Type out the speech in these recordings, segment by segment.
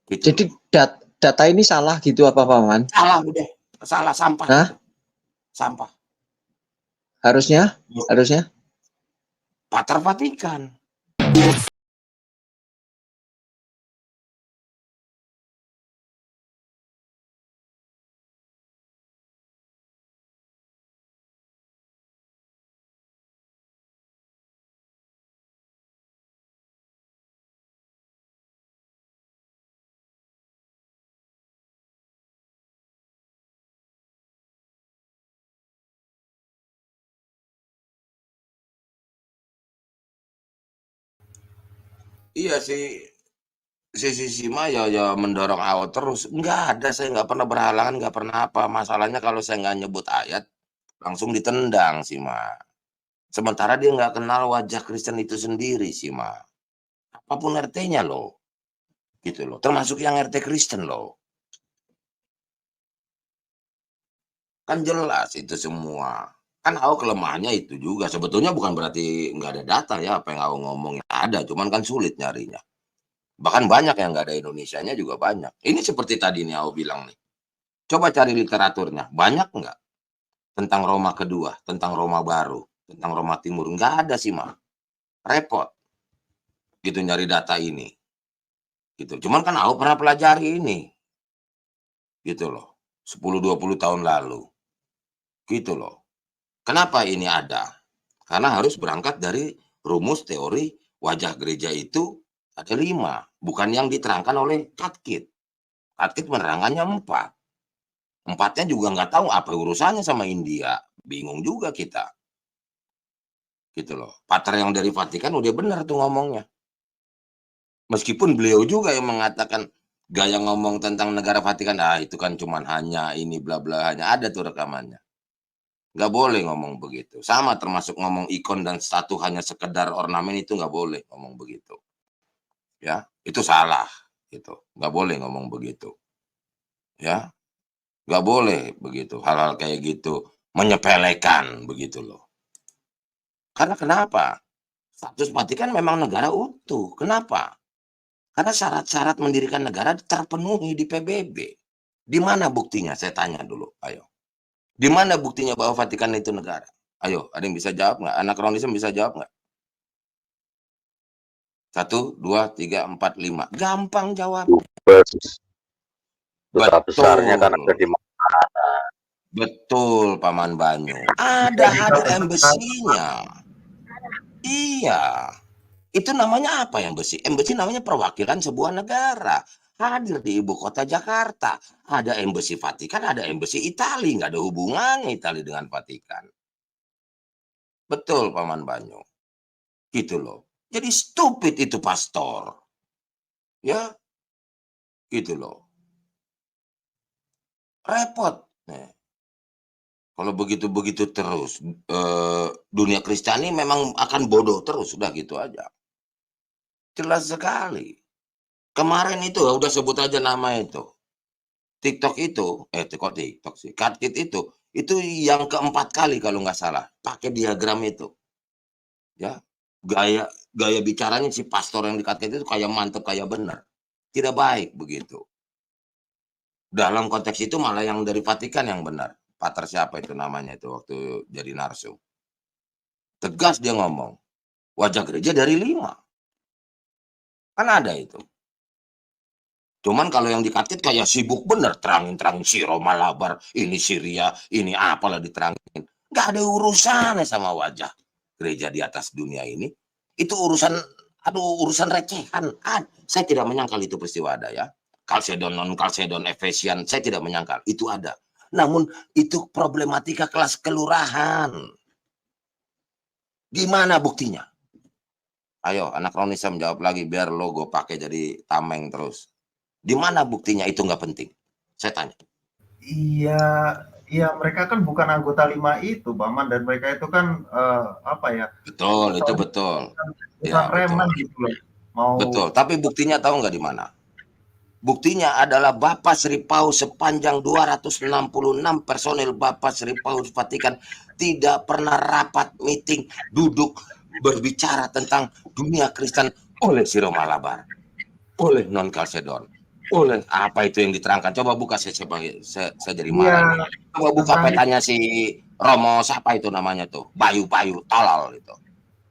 Gitu. Jadi data ini salah gitu apa Paman? Salah udah, salah sampah. Hah? Gitu. Sampah. Harusnya? Pater Vatikan. Iya sih, sisi Sima ya mendorong awal terus. Nggak ada, saya nggak pernah berhalangan, nggak pernah apa. Masalahnya kalau saya nggak nyebut ayat, langsung ditendang Sima. Sementara dia nggak kenal wajah Kristen itu sendiri Sima. Apapun RT-nya loh. Gitu loh. Termasuk yang RT Kristen loh. Kan jelas itu semua. Kan Au kelemahannya itu juga. Sebetulnya bukan berarti nggak ada data ya, apa yang Au ngomong ada, cuman kan sulit nyarinya. Bahkan banyak yang nggak ada Indonesianya juga banyak. Ini seperti tadi nih Au bilang nih. Coba cari literaturnya. Banyak nggak? Tentang Roma kedua, tentang Roma baru, tentang Roma timur. Nggak ada sih, mah. Repot. Gitu nyari data ini. Gitu. Cuman kan Au pernah pelajari ini. Gitu loh. 10-20 tahun lalu. Gitu loh. Kenapa ini ada? Karena harus berangkat dari rumus teori wajah gereja itu ada 5. Bukan yang diterangkan oleh Katkit. Katkit menerangkannya 4. 4-nya juga nggak tahu apa urusannya sama India. Bingung juga kita. Gitu loh. Pater yang dari Vatikan udah benar tuh ngomongnya. Meskipun beliau juga yang mengatakan gaya ngomong tentang negara Vatikan, itu kan cuman hanya ini bla bla, hanya ada tuh rekamannya. Nggak boleh ngomong begitu. Sama termasuk ngomong ikon dan statu hanya sekedar ornamen itu nggak boleh ngomong begitu. Ya, itu salah. Gitu. Nggak boleh ngomong begitu. Ya, nggak boleh begitu. Hal-hal kayak gitu menyepelekan begitu loh. Karena kenapa? Status Vatikan memang negara utuh. Kenapa? Karena syarat-syarat mendirikan negara terpenuhi di PBB. Di mana buktinya? Saya tanya dulu. Ayo. Di mana buktinya bahwa Vatikan itu negara? Ayo, ada yang bisa jawab nggak? Anak kronisme bisa jawab nggak? 1, 2, 3, 4, 5. Gampang jawab. Duta besarnya kan ada di mana? Betul, Paman Banyu. Ada embassy-nya. Iya. Itu namanya apa yang embassy? Embassy namanya perwakilan sebuah negara. Hadir di ibu kota Jakarta. Ada embassy Vatikan, ada embassy Italia. Nggak ada hubungannya Italia dengan Vatikan. Betul, Paman Banyu. Gitu loh. Jadi stupid itu pastor. Ya, gitu loh. Repot. Nih. Kalau begitu-begitu terus, dunia Kristiani memang akan bodoh terus. Sudah gitu aja. Jelas sekali. Kemarin itu, udah sebut aja nama itu. TikTok itu, kok TikTok sih, Katkit itu yang keempat kali kalau nggak salah, pakai diagram itu. Ya, gaya bicaranya si pastor yang di Katkit itu kayak mantep, kayak benar. Tidak baik begitu. Dalam konteks itu malah yang dari Vatikan yang benar. Pater siapa itu namanya itu waktu jadi narsum. Tegas dia ngomong, wajah gereja dari 5. Kan ada itu. Cuman kalau yang dikatit kayak sibuk bener, terangin si Roma Labar, ini Syria, ini apalah diterangin. Nggak ada urusannya sama wajah gereja di atas dunia ini. Itu urusan, urusan recehan. Saya tidak menyangkal itu peristiwa ada ya. Kalsedon, non-kalsedon, Efesian, saya tidak menyangkal. Itu ada. Namun itu problematika kelas kelurahan. Gimana buktinya? Ayo, anak Ronisa menjawab lagi biar logo pakai jadi tameng terus. Di mana buktinya itu nggak penting? Saya tanya. Iya, mereka kan bukan anggota 5 itu, Paman, dan mereka itu kan apa ya? Betul, itu betul. Ya, reman gitu loh. Betul, tapi buktinya tahu nggak di mana? Buktinya adalah Bapak Sri Paus sepanjang 266 personil Bapak Sri Paus Vatikan tidak pernah rapat meeting, duduk berbicara tentang dunia Kristen oleh si Roma Labar, oleh non Kalsedon. Boleh, apa itu yang diterangkan? Coba buka saya jadi Iya, marah nih. Coba buka tentang petanya si Romo siapa itu namanya tuh? Bayu tolol itu.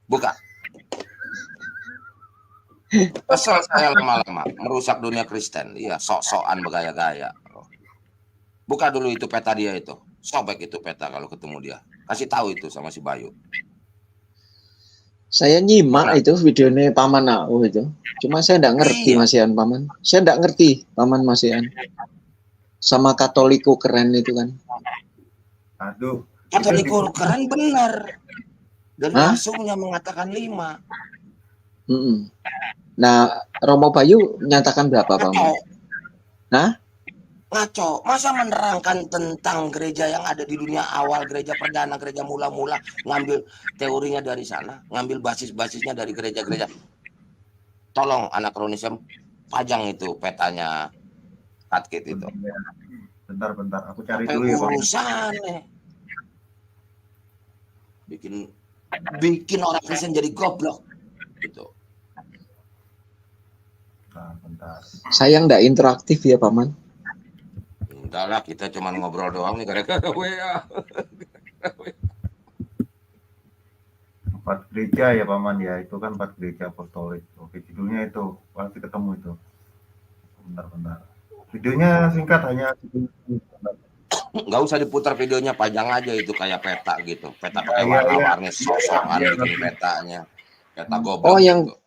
Buka. Kesel saya lama-lama merusak dunia Kristen. Iya, sok-sokan bergaya-gaya. Buka dulu itu peta dia itu. Sobek itu peta kalau ketemu dia. Kasih tahu itu sama si Bayu. Saya nyimak Mana? itu videonya Paman Au itu. Cuma saya nggak ngerti Iya. Mas Ian Paman. Saya nggak ngerti Paman Mas Ian. Sama Katoliko keren itu kan. aduh, Katoliko keren benar. Dan Hah? langsungnya mengatakan 5. Mm-mm. Nah, Romo Bayu menyatakan berapa Paman? Hah? Ngaco, masa menerangkan tentang gereja yang ada di dunia awal, gereja perdana, gereja mula-mula, ngambil teorinya dari sana, ngambil basis-basisnya dari gereja-gereja. Tolong anakronisnya pajang itu petanya Katkit itu. Bentar, aku cari Sampai dulu ya Pak. urusannya. Bikin orang Kristen jadi goblok. Gitu. Nah, bentar. Saya nggak interaktif ya Paman. Enggak lah, kita cuma ngobrol doang nih gara-gara WA. 4 gereja ya Paman ya, itu kan 4 gereja apostolik. Oke, judulnya itu pasti ketemu itu. Bentar. Videonya singkat hanya Nggak usah diputar videonya, pajang aja itu kayak peta gitu. Peta pakai Iya. warna-warni, sok-sokan Iya, bikin nanti. petanya. Peta Oh, goblok gitu.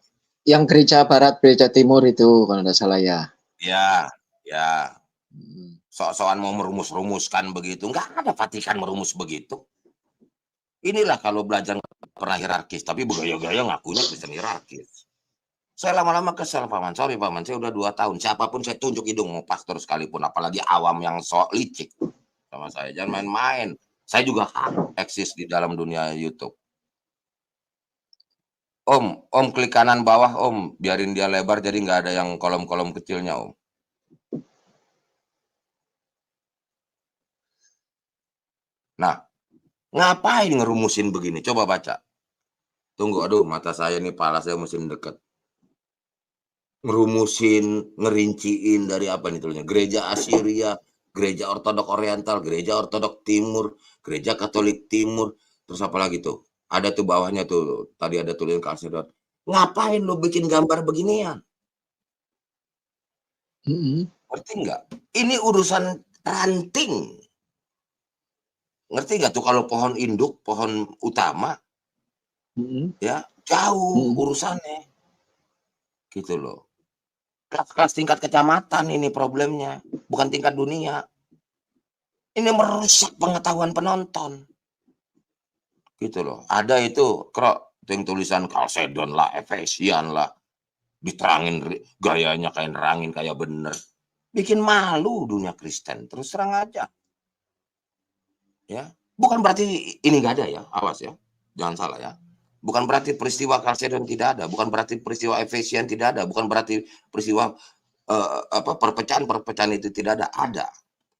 yang gereja barat, gereja timur itu kalau nggak salah ya. Ya. Sok-sokan mau merumus-rumuskan begitu. Nggak ada Vatikan merumus begitu. Inilah kalau belajar pernah hierarkis, tapi bergaya-gaya ngakunya Kristen hierarkis. Saya lama-lama kesel Paman. Sorry Paman, saya udah 2 tahun. Siapapun saya tunjuk hidung, mau pastor sekalipun, apalagi awam yang sok licik sama saya. Jangan main-main. Saya juga eksis di dalam dunia YouTube. Om klik kanan bawah Om, biarin dia lebar jadi nggak ada yang kolom-kolom kecilnya Om. Nah, ngapain ngerumusin begini? Coba baca. Tunggu, aduh mata saya nih, pala saya mesin deket. Ngerumusin, ngerinciin dari apa nih tulisnya? Gereja Assyria, Gereja Ortodok Oriental, Gereja Ortodok Timur, Gereja Katolik Timur, terus apa lagi tuh? Ada tuh bawahnya tuh, tadi ada tulisan Kalsedon. Ngapain lu bikin gambar beginian? Ngerti nggak? Ini urusan ranting. Ngerti nggak tuh kalau pohon induk, pohon utama, ya jauh urusannya. Gitu loh. Kelas tingkat kecamatan ini problemnya, bukan tingkat dunia. Ini merusak pengetahuan penonton. Gitu loh. Ada itu, yang tulisan Kalsedon lah, Efesian lah. Diterangin gayanya kayak nerangin kayak bener. Bikin malu dunia Kristen. Terus terang aja. Ya, bukan berarti ini nggak ada ya, awas ya. Jangan salah ya. Bukan berarti peristiwa Kalsedon tidak ada, bukan berarti peristiwa Efesian tidak ada, bukan berarti peristiwa perpecahan itu tidak ada.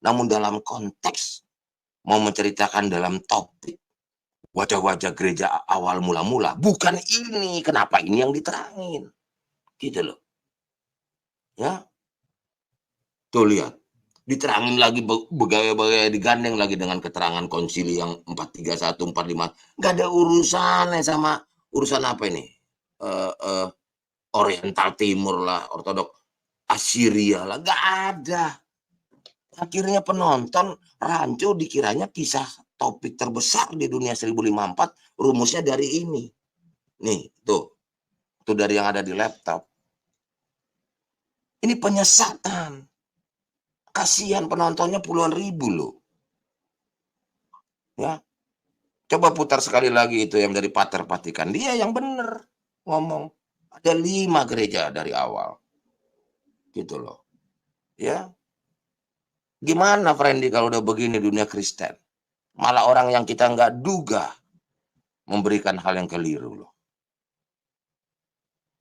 Namun dalam konteks mau menceritakan dalam topik wajah-wajah gereja awal mula-mula, bukan ini. Kenapa ini yang diterangin? Gitu loh. Ya. Tuh lihat. Diterangin lagi bergaya-gaya, digandeng lagi dengan keterangan konsili yang 431, 45. Nggak ada urusannya sama urusan apa ini? Oriental Timur lah, Ortodok Assyria lah, nggak ada. Akhirnya penonton rancu dikiranya kisah topik terbesar di dunia 1054, rumusnya dari ini. Nih, tuh dari yang ada di laptop. Ini penyesatan. Kasihan penontonnya puluhan ribu loh. Ya. Coba putar sekali lagi itu yang dari Pater Vatikan. Dia yang bener ngomong. Ada 5 gereja dari awal. Gitu loh. Ya. Gimana Friendly kalau udah begini dunia Kristen? Malah orang yang kita nggak duga memberikan hal yang keliru loh.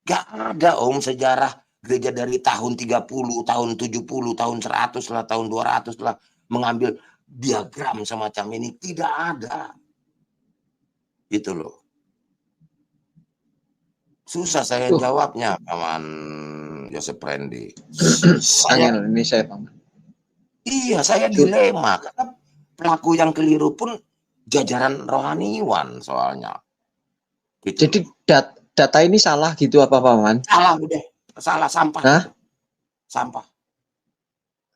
Gak ada Om sejarah gereja dari tahun 30, tahun 70, tahun 100 lah, tahun 200 lah mengambil diagram semacam ini. Tidak ada. Gitu loh. Susah saya jawabnya, Paman Joseph Randy. Angel, ini saya paman. Iya, saya dilema karena pelaku yang keliru pun jajaran rohaniwan soalnya. Gitu. Jadi data ini salah gitu apa paman? Salah udah, salah sampah. Hah? Sampah.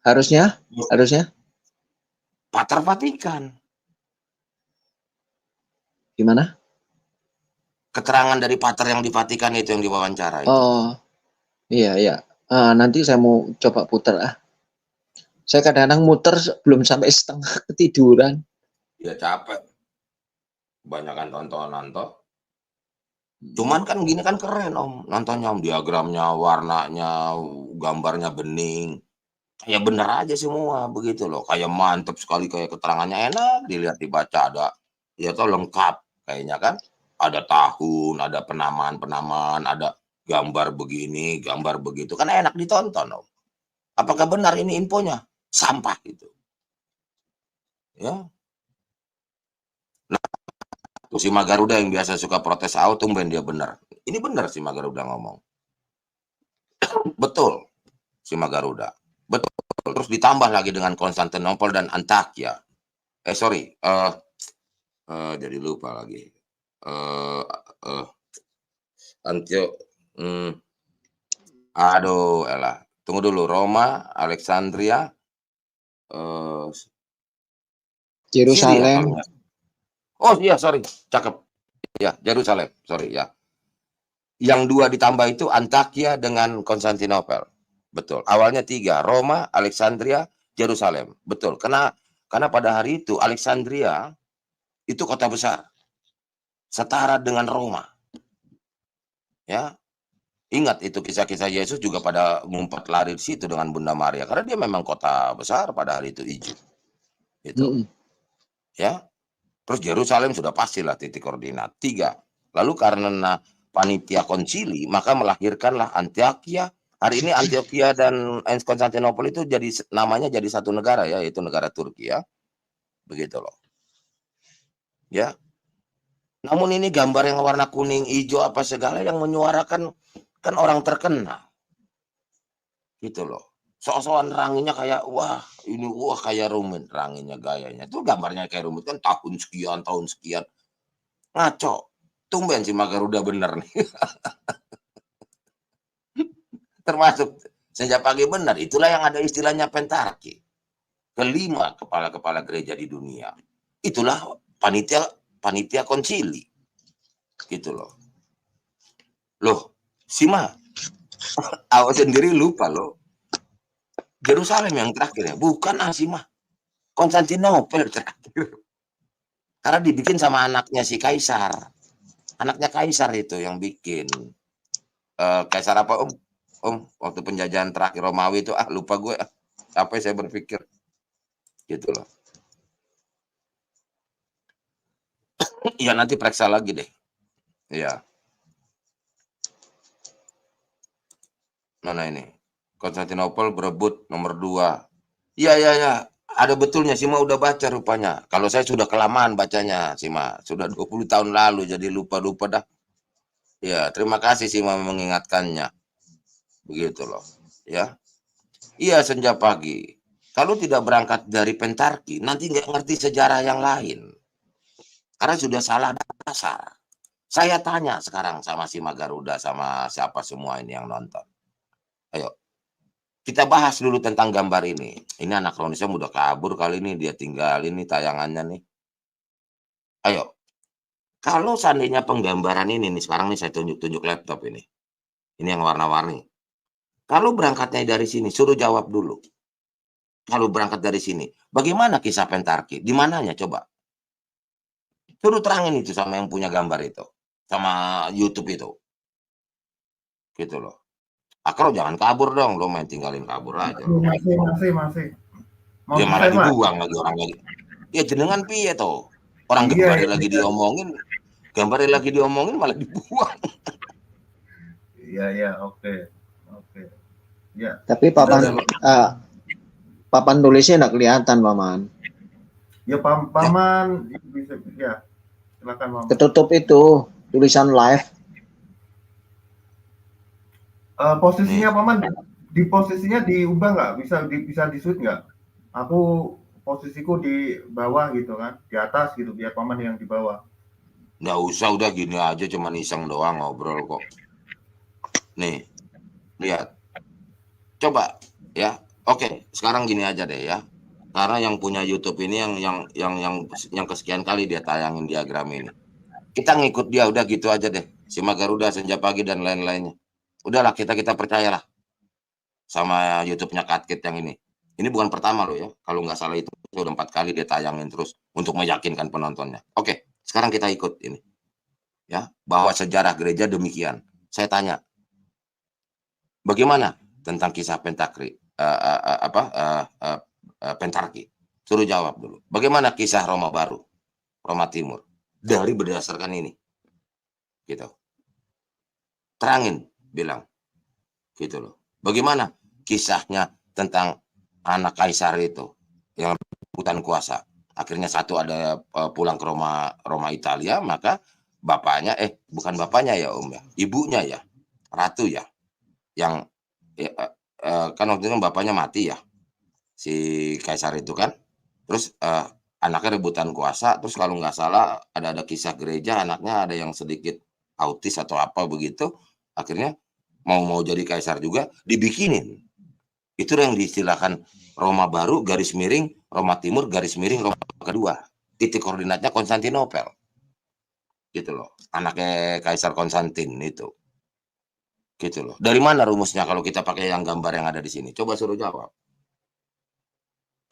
Harusnya Pater Vatikan. gimana? Keterangan dari pater yang di Vatikan itu yang diwawancara itu. Oh, iya. Nanti saya mau coba putar ah. Saya kadang-kadang muter belum sampai setengah ketiduran. Ya capek. Banyakan tontonan toh. Cuman kan gini kan keren om. Nontonnya om. Diagramnya, warnanya, gambarnya bening. Kayak bener aja semua begitu loh. Kayak mantep sekali. Kayak keterangannya enak. Dilihat dibaca ada. Ya toh lengkap. Kayaknya kan. Ada tahun. Ada penamaan. Ada gambar begini. Gambar begitu. Kan enak ditonton om. Apakah benar ini infonya? Sampah itu. Ya. Nah, tuh si Magaruda yang biasa suka protes tumben dia benar. Ini benar si Magaruda ngomong. Betul si Magaruda. Betul. Terus ditambah lagi dengan Konstantinopel dan Antakya. Jadi lupa lagi. Aduh, elah. Tunggu dulu. Roma, Alexandria, Yerusalem. Syria, oh iya, sorry, cakep. Ya, Yerusalem, sorry ya. Yang dua ditambah itu Antakya dengan Konstantinopel. Betul. Awalnya 3, Roma, Alexandria, Yerusalem. Betul. Karena pada hari itu Alexandria itu kota besar. Setara dengan Roma. Ya. Ingat itu kisah-kisah Yesus juga pada ngumpet lari di situ dengan Bunda Maria karena dia memang kota besar pada hari itu Egypt. Itu. Ya. Terus Yerusalem sudah pastilah titik koordinat. 3. Lalu karena panitia konsili maka melahirkanlah Antioquia. Hari ini Antioquia dan Konstantinopel itu jadi namanya jadi satu negara ya, yaitu negara Turki ya. Begitu loh. Ya. Namun ini gambar yang warna kuning, hijau apa segala yang menyuarakan kan orang terkenal. Gitu loh. Sok-sokan ranginya kayak wah kayak rumit ranginya gayanya. Itu gambarnya kayak rumit kan tahun sekian. Ngaco. Tumben si Magaruda bener nih. Termasuk sejak pagi benar. Itulah yang ada istilahnya pentarki. Kelima kepala-kepala gereja di dunia. Itulah panitia konsili. Gitu loh. Loh, Sima. Awak sendiri lupa loh. Yerusalem yang terakhir ya. Bukan Sima. Konstantinopel terakhir. Karena dibikin sama anaknya si Kaisar. Anaknya Kaisar itu yang bikin. Kaisar apa om? Om, waktu penjajahan terakhir Romawi itu lupa gue. Apa saya berpikir. Gitu loh. Iya nanti periksa lagi deh. Iya. Mana ini? Konstantinopel berebut nomor 2. Iya. Ada betulnya Sima udah baca rupanya. Kalau saya sudah kelamaan bacanya Sima. Sudah 20 tahun lalu jadi lupa dah. Ya, terima kasih Sima mengingatkannya. Begitu loh. Ya. Iya senja pagi. Kalau tidak berangkat dari pentarki, nanti nggak ngerti sejarah yang lain. Karena sudah salah dasar. Saya tanya sekarang sama si Magaruda, sama siapa semua ini yang nonton. Ayo, kita bahas dulu tentang gambar ini. Ini anakronisnya udah kabur kali ini, dia tinggalin nih tayangannya nih. Ayo, kalau seandainya penggambaran ini nih, sekarang nih saya tunjuk laptop ini. Ini yang warna-warni. Kalau berangkatnya dari sini, suruh jawab dulu. Kalau berangkat dari sini, bagaimana kisah pentarki? Di mananya coba? Suruh terangin itu sama yang punya gambar itu. Sama YouTube itu. Gitu loh. Akro jangan kabur dong, lo main tinggalin kabur aja. Masih. Dia malah dibuang lagi orang lagi. Ya jenengan piye toh? Orang gambarnya lagi diomongin, malah dibuang. Iya, oke. Ya. Tapi papan tulisnya enggak kelihatan, Paman. Ya, Paman bisa ya. Silakan, Paman. Ketutup itu tulisan live. Posisinya Paman, di posisinya diubah nggak? Bisa di-switch nggak? Aku posisiku di bawah gitu kan, di atas gitu, biar Paman yang di bawah. Nggak usah, udah gini aja, cuman iseng doang ngobrol kok. Nih, lihat. Coba ya. Oke, sekarang gini aja deh ya. Karena yang punya YouTube ini yang kesekian kali dia tayangin diagram ini. Kita ngikut dia, udah gitu aja deh. Simak Garuda, Senja Pagi dan lain-lainnya. Udahlah, kita percayalah sama YouTube-nya Katkit yang ini. Ini bukan pertama loh ya. Kalau nggak salah itu udah 4 kali dia tayangin terus untuk meyakinkan penontonnya. Oke, sekarang kita ikut ini. Ya, bahwa sejarah gereja demikian. Saya tanya, bagaimana tentang kisah Pentarki? Suruh jawab dulu. Bagaimana kisah Roma Baru, Roma Timur? Dari berdasarkan ini. Gitu. Terangin, bilang. Gitu loh. Bagaimana kisahnya tentang anak kaisar itu yang rebutan kuasa? Akhirnya satu ada pulang ke Roma Italia, maka bapaknya bukan bapaknya ya Om ya, ibunya ya, Ratu ya, yang kan waktu itu bapaknya mati ya, si kaisar itu kan. Terus anaknya rebutan kuasa, terus kalau nggak salah ada kisah gereja, anaknya ada yang sedikit autis atau apa begitu, akhirnya mau jadi kaisar juga, dibikinin. Itu yang diistilahkan Roma Baru garis miring Roma Timur garis miring Roma kedua. Titik koordinatnya Konstantinopel. Gitu loh. Anaknya Kaisar Konstantin itu. Gitu loh. Dari mana rumusnya kalau kita pakai yang gambar yang ada di sini? Coba suruh jawab.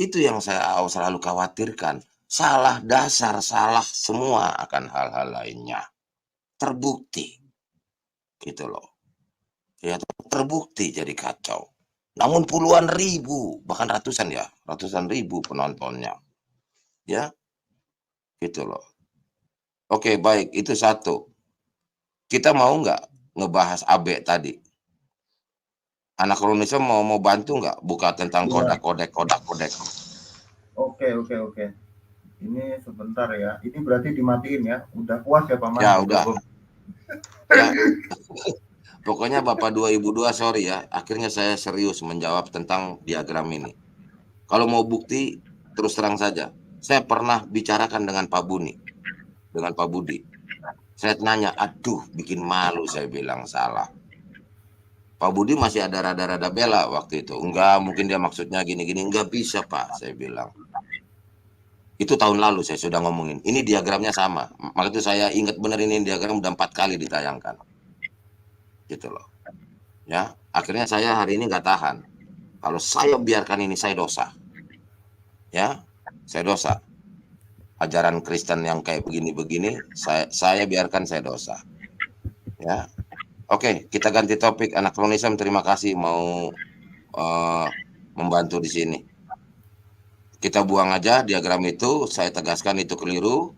Itu yang saya selalu khawatirkan. Salah dasar, salah semua akan hal-hal lainnya. Terbukti. Gitu loh. Ya, terbukti jadi kacau. Namun puluhan ribu, bahkan ratusan ribu penontonnya. Ya, gitu loh. Oke, baik, itu satu. Kita mau nggak ngebahas AB tadi? Anak Indonesia mau bantu nggak buka tentang kodak. Oke. Ini sebentar ya. Ini berarti dimatiin ya. Udah puas ya Paman? Ya udah. Ya. Pokoknya Bapak 2002 sorry ya. Akhirnya saya serius menjawab tentang diagram ini. Kalau mau bukti terus terang saja. Saya pernah bicarakan dengan Pak Budi. Saya nanya, aduh bikin malu, saya bilang salah. Pak Budi masih ada rada-rada bela waktu itu. Enggak, mungkin dia maksudnya gini-gini. Enggak bisa Pak, saya bilang. Itu tahun lalu saya sudah ngomongin. Ini diagramnya sama. Maka itu saya ingat benar ini diagram udah 4 kali ditayangkan. Gitu loh. Ya, akhirnya saya hari ini nggak tahan. Kalau saya biarkan ini, saya dosa. Ya, saya dosa. Ajaran Kristen yang kayak begini-begini, saya biarkan, saya dosa. Ya, oke, kita ganti topik. Anak Kronisem, terima kasih mau membantu di sini. Kita buang aja diagram itu, saya tegaskan itu keliru.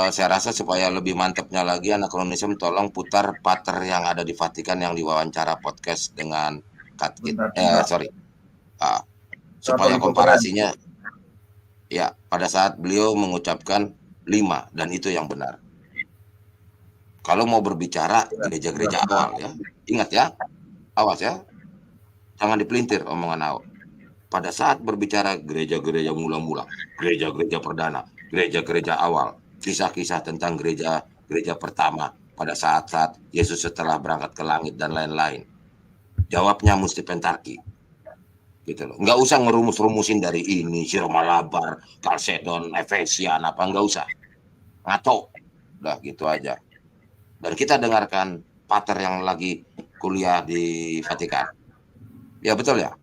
Saya rasa supaya lebih mantapnya lagi, Anak Kronisem tolong putar pater yang ada di Vatikan yang diwawancara podcast dengan Katkit. Supaya komparasinya ya pada saat beliau mengucapkan 5 dan itu yang benar. Kalau mau berbicara gereja-gereja awal ya, ingat ya, awas ya, jangan dipelintir omongan awal. Pada saat berbicara gereja-gereja mula-mula, gereja-gereja perdana, gereja-gereja awal, kisah-kisah tentang gereja pertama pada saat-saat Yesus setelah berangkat ke langit dan lain-lain, jawabnya mesti Pentarki. Gitu loh. Nggak usah ngerumus-rumusin dari ini, Siromalabar, Kalsedon, Efesian, apa, nggak usah. Ngaco. Udah gitu aja. Dan kita dengarkan pater yang lagi kuliah di Vatikan. Ya betul ya?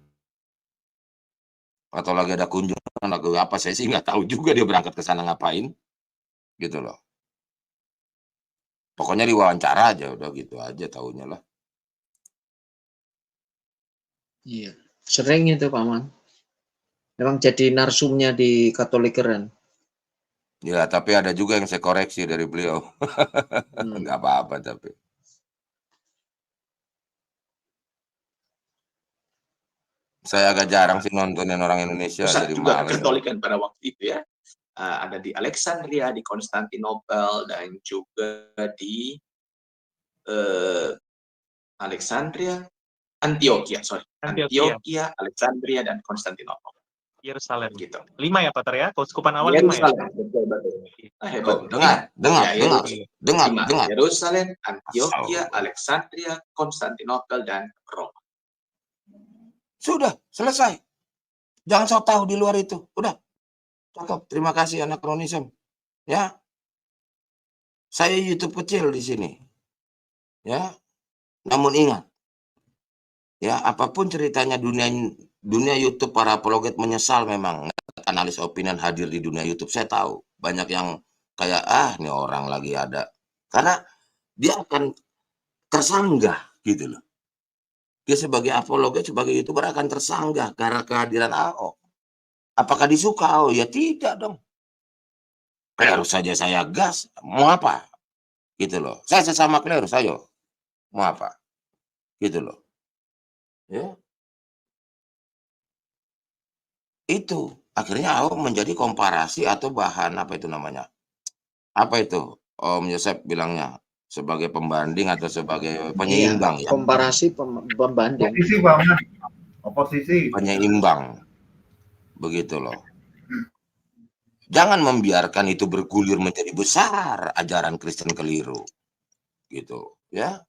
Atau lagi ada kunjungan, lagi apa, saya sih nggak tahu juga dia berangkat ke sana ngapain. Gitu loh. Pokoknya diwawancara aja, udah gitu aja taunya lah. Iya, sering itu Paman. Memang jadi narsumnya di Katolikeran. Ya, tapi ada juga yang saya koreksi dari beliau. Nggak apa-apa tapi. Saya agak jarang sih nontonin orang Indonesia. Pusat jadi juga males. Katolikan pada waktu itu ya. Ada di Alexandria, di Konstantinopel, dan juga di Alexandria, Antioquia, Antioquia, Alexandria, dan Konstantinopel. Yerusalem. Gitu. 5 ya, Pater ya? Keuskupan awal 5 ya? Yerusalem, betul. Hebat. Oh, dengar. Ya, Dengar. Yerusalem, Antioquia, Alexandria, Konstantinopel, dan Roma. Sudah, selesai. Jangan sok tahu di luar itu. Udah. Cakep. Terima kasih Anachronism. Ya. Saya YouTube kecil di sini. Ya. Namun ingat. Ya, apapun ceritanya dunia YouTube, para apologet menyesal memang. Analis opinion hadir di dunia YouTube. Saya tahu. Banyak yang kayak, ini orang lagi ada. Karena dia akan tersanggah gitu loh. Dia sebagai apologet, sebagai YouTuber akan tersanggah karena kehadiran Ahok. Apakah disuka Ahok? Ya tidak dong. Klerus saja saya gas. Mau apa? Gitu loh. Saya sesama klerus, ayo. Mau apa? Gitu loh. Ya. Itu akhirnya Ahok menjadi komparasi atau bahan apa itu namanya? Apa itu? Om Yosef bilangnya sebagai pembanding atau sebagai penyeimbang ya. Komparasi pembanding. Oposisi banget. Oposisi. Penyeimbang. Begitu loh. Jangan membiarkan itu bergulir menjadi besar ajaran Kristen keliru. Gitu, ya.